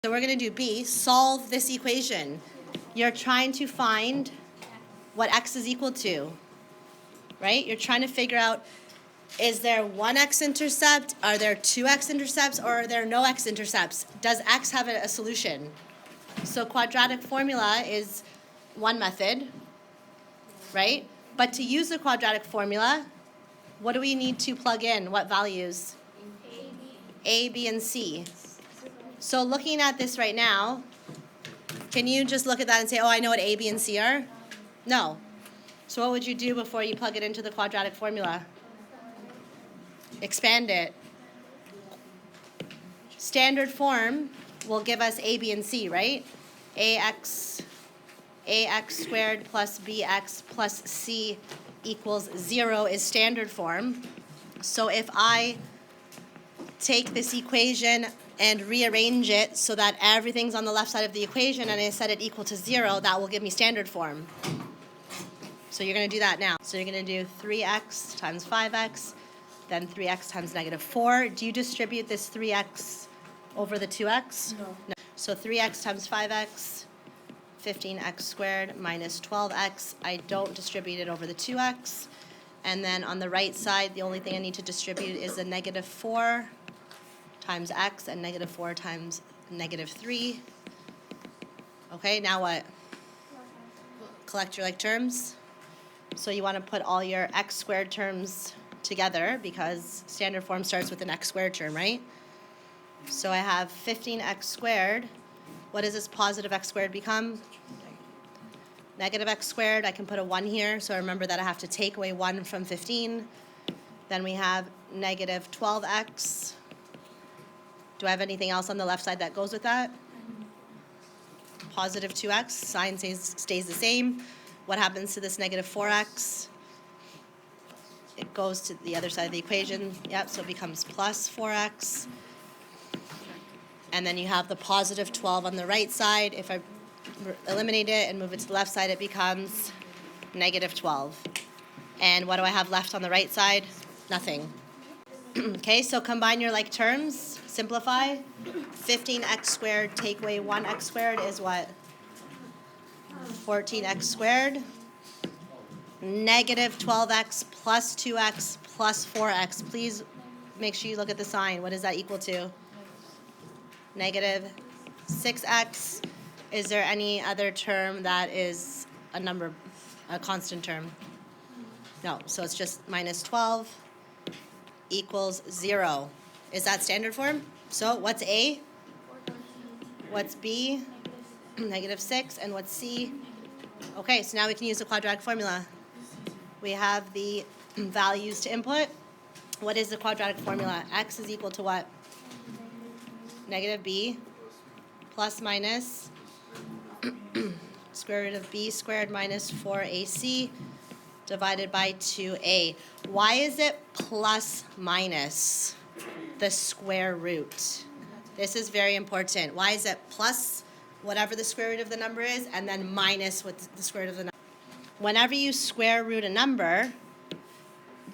So we're going to do B, solve this equation. You're trying to find what x is equal to, right? You're trying to figure out, is there one x-intercept, are there two x-intercepts, or are there no x-intercepts? Does x have a solution? So quadratic formula is one method, right? But to use the quadratic formula, what do we need to plug in? What values? A, B, and C. So looking at this right now, can you just look at that and say, oh, I know what A, B, and C are? No. So what would you do before you plug it into the quadratic formula? Expand it. Standard form will give us A, B, and C, right? ax squared plus bx plus c equals 0 is standard form. So if I take this equation and rearrange it so that everything's on the left side of the equation and I set it equal to 0, that will give me standard form. So you're going to do that now. So you're going to do 3x times 5x, then 3x times negative 4. Do you distribute this 3x over the 2x? No. So 3x times 5x, 15x squared minus 12x. I don't distribute it over the 2x. And then on the right side, the only thing I need to distribute is the negative 4 times x and negative 4 times negative 3. Okay, now what? Collect your like terms. So you want to put all your x squared terms together because standard form starts with an x squared term, right? So I have 15x squared. What does this positive x squared become? Negative x squared. I can put a 1 here, so remember that I have to take away 1 from 15. Then we have negative 12x. Do I have anything else on the left side that goes with that? Positive 2x. Sign stays the same. What happens to this negative 4x? It goes to the other side of the equation. Yep, so it becomes plus 4x. And then you have the positive 12 on the right side. If I eliminate it and move it to the left side, it becomes negative 12. And what do I have left on the right side? Nothing. Okay, so combine your like terms. Simplify. 15x squared take away 1x squared is what? 14x squared. Negative 12x plus 2x plus 4x. Please make sure you look at the sign. What is that equal to? Negative 6x. Is there any other term that is a number, a constant term? No, so it's just minus 12 equals 0. Is that standard form? So what's A? What's B? Negative 6. And what's C? Okay, so now we can use the quadratic formula. We have the values to input. What is the quadratic formula? X is equal to what? Negative b plus minus square root of b squared minus 4ac divided by 2a. Why is it plus minus the square root? This is very important. Why is it plus whatever the square root of the number is and then minus what the square root of the number? Whenever you square root a number,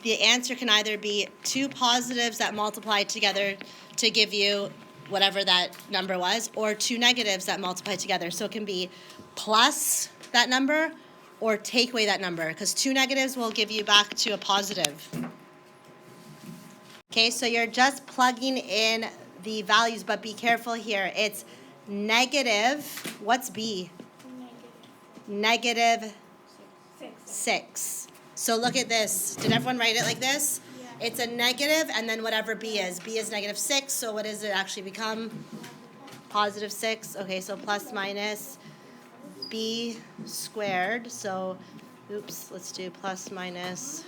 the answer can either be two positives that multiply together to give you whatever that number was, or two negatives that multiply together. So it can be plus that number or take away that number, because two negatives will give you back to a positive. Okay, so you're just plugging in the values, but be careful here. It's negative, what's b? Negative 6. So look at this. Did everyone write it like this? Yeah. It's a negative and then whatever b is. B is negative 6, so what does it actually become? Positive 6. Okay, so plus minus b squared. So, oops, let's do plus minus.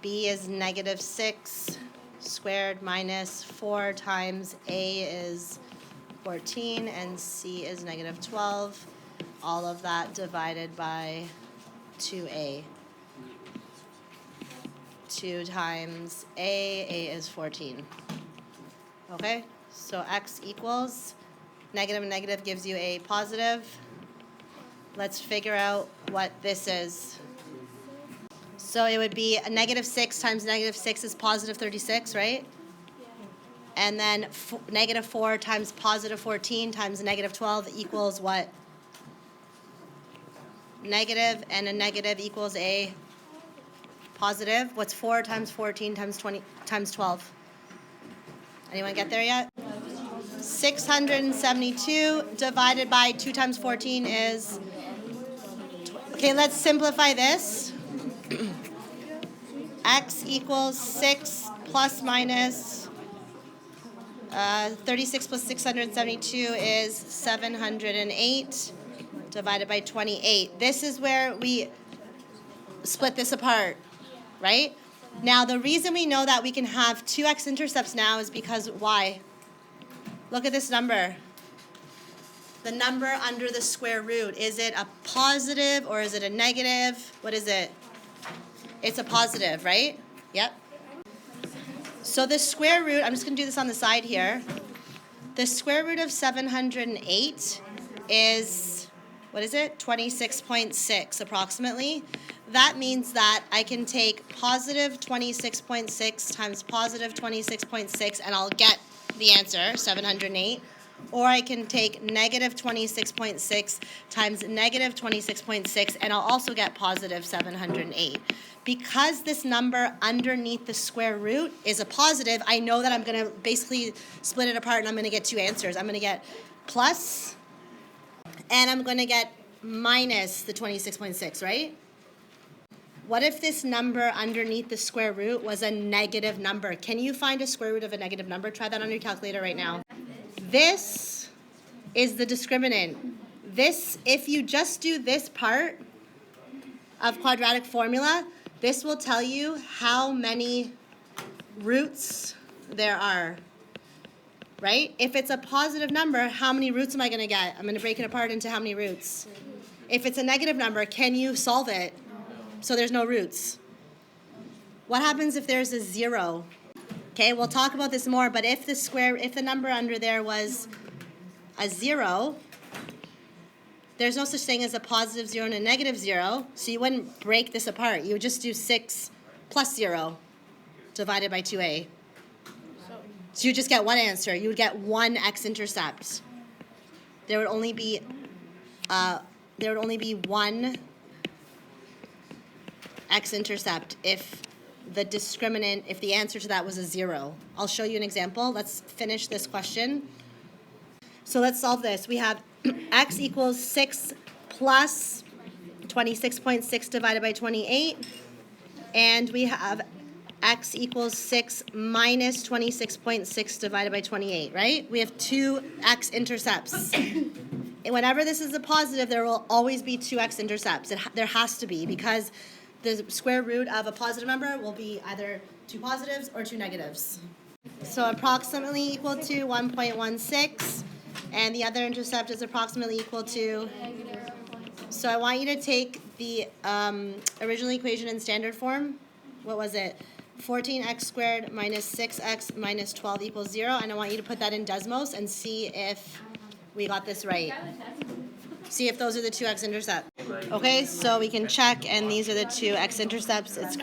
B is negative 6 squared minus 4 times a is 14 and c is negative 12. All of that divided by 2a. 2 times a is 14. Okay, so x equals, negative and negative gives you a positive. Let's figure out what this is. So it would be a negative 6 times negative 6 is positive 36, right? And then negative 4 times positive 14 times negative 12 equals what? Negative, and a negative equals a positive. What's 4 times 14 times 20 times 12? Anyone get there yet? 672 divided by 2 times 14 is... Okay, let's simplify this. X equals 6 plus minus 36 plus 672 is 708 divided by 28. This is where we split this apart, right? Now, the reason we know that we can have two x-intercepts now is because why? Look at this number. The number under the square root. Is it a positive or is it a negative? What is it? It's a positive, right? Yep. So the square root, I'm just going to do this on the side here. The square root of 708 is, what is it? 26.6 approximately. That means that I can take positive 26.6 times positive 26.6 and I'll get the answer, 708. Or I can take negative 26.6 times negative 26.6 and I'll also get positive 708. Because this number underneath the square root is a positive, I know that I'm going to basically split it apart and I'm going to get two answers. I'm going to get plus and I'm going to get minus the 26.6, right? What if this number underneath the square root was a negative number? Can you find a square root of a negative number? Try that on your calculator right now. This is the discriminant. This, if you just do this part of quadratic formula, this will tell you how many roots there are, right? If it's a positive number, how many roots am I going to get? I'm going to break it apart into how many roots. If it's a negative number, can you solve it so there's no roots? What happens if there's a 0? Okay, we'll talk about this more, but if the number under there was a 0, there's no such thing as a positive 0 and a negative 0, so you wouldn't break this apart. You would just do 6 plus 0 divided by 2a. So you just get one answer. You would get one x-intercept. There would only be one x-intercept if the discriminant, if the answer to that was a 0. I'll show you an example. Let's finish this question. So let's solve this. We have x equals 6 plus 26.6 divided by 28. And we have x equals 6 minus 26.6 divided by 28, right? We have two x-intercepts. And whenever this is a positive, there will always be two x-intercepts. There has to be, because the square root of a positive number will be either two positives or two negatives. So approximately equal to 1.16, and the other intercept is approximately equal to... So I want you to take the original equation in standard form. What was it? 14x squared minus 6x minus 12 equals 0, and I want you to put that in Desmos and see if we got this right. See if those are the two x-intercepts. Okay, so we can check, and these are the two x-intercepts. It's correct.